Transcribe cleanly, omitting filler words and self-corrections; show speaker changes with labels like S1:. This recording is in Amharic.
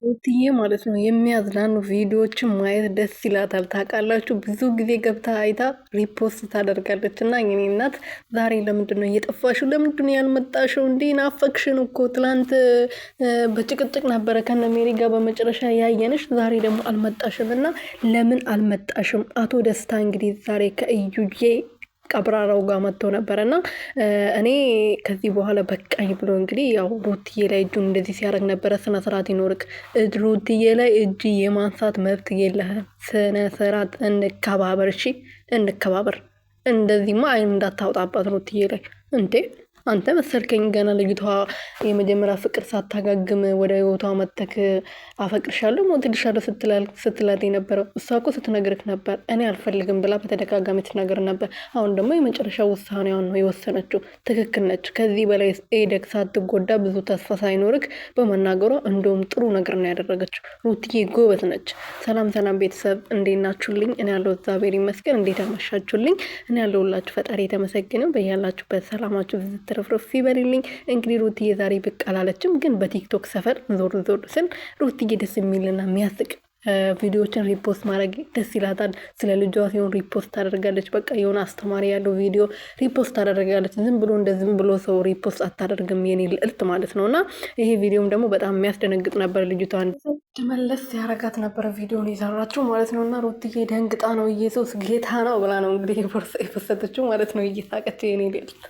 S1: ሩትዬ ማለት ነው የሚያዝናኑ ቪዲዮዎችን ማየት ደስ ይላታል። ታውቃላችሁ ብዙ ጊዜ ገብታ አይታ ሪፖስት ታደርጋለች። እና የኔ እናት ዛሬ ለምንድን ነው እየጠፋሽው? ለምንድን ነው ያልመጣሽው? እንዲህ ናፈቅሽን እኮ ትላንት በጭቅጭቅ ነበረ ከነ ሜሪ ጋር በመጨረሻ ያየንሽ። ዛሬ ደግሞ አልመጣሽም እና ለምን አልመጣሽም? አቶ ደስታ እንግዲህ ዛሬ ከእዩዬ ቀብራራው ጋር መጥቶ ነበረ እና እኔ ከዚህ በኋላ በቃኝ ብሎ እንግዲህ ያው ሩትዬ ላይ እጁን እንደዚህ ሲያደርግ ነበረ። ስነ ስርዓት ይኖርክ፣ ሩትዬ ላይ እጅ የማንሳት መብት የለህም። ስነ ስርዓት እንከባበር፣ እሺ እንከባበር። እንደዚህማ አይን እንዳታውጣባት ሩትዬ ላይ እንዴ። አንተ መሰልከኝ ገና ልጅቷ የመጀመሪያ ፍቅር ሳታጋግም ወደ ህይወቷ መተክ አፈቅርሻለሁ ሞትልሻለሁ ስትላት የነበረው እሷ እኮ ስትነግርክ ነበር እኔ አልፈልግም ብላ በተደጋጋሚ ትነግር ነበር። አሁን ደግሞ የመጨረሻ ውሳኔዋን ነው የወሰነችው። ትክክል ነች። ከዚህ በላይ ኤደክ ሳትጎዳ ብዙ ተስፋ ሳይኖርክ በመናገሯ እንደውም ጥሩ ነገር ነው ያደረገችው። ሩትዬ ጎበዝ ነች። ሰላም ሰላም ቤተሰብ እንዴት ናችሁልኝ? እኔ ያለው እግዚአብሔር ይመስገን። እንዴት አመሻችሁልኝ? እኔ ያለሁላችሁ ፈጣሪ የተመሰገነ። በያላችሁበት ሰላማችሁ ትርፍርፍ ይበልልኝ። እንግዲህ ሩትዬ ዛሬ ብቅ አላለችም፣ ግን በቲክቶክ ሰፈር ዞር ዞር ስል ሩትዬ ደስ የሚልና የሚያስቅ ቪዲዮዎችን ሪፖስት ማድረግ ደስ ይላታል። ስለ ልጇ ሲሆን ሪፖስት ታደርጋለች። በቃ የሆነ አስተማሪ ያለው ቪዲዮ ሪፖስት ታደርጋለች። ዝም ብሎ እንደ ዝም ብሎ ሰው ሪፖስት አታደርግም፣ የኔ ልዕልት ማለት ነው። እና ይሄ ቪዲዮም ደግሞ በጣም የሚያስደነግጥ ነበር። ልጅቷን መለስ ያረጋት ነበረ ቪዲዮን የሰራችው ማለት ነው። እና ሩትዬ ደንግጣ ነው ኢየሱስ ጌታ ነው ብላ ነው እንግዲህ የፖሰተችው ማለት ነው። እየሳቀች የኔ ልዕልት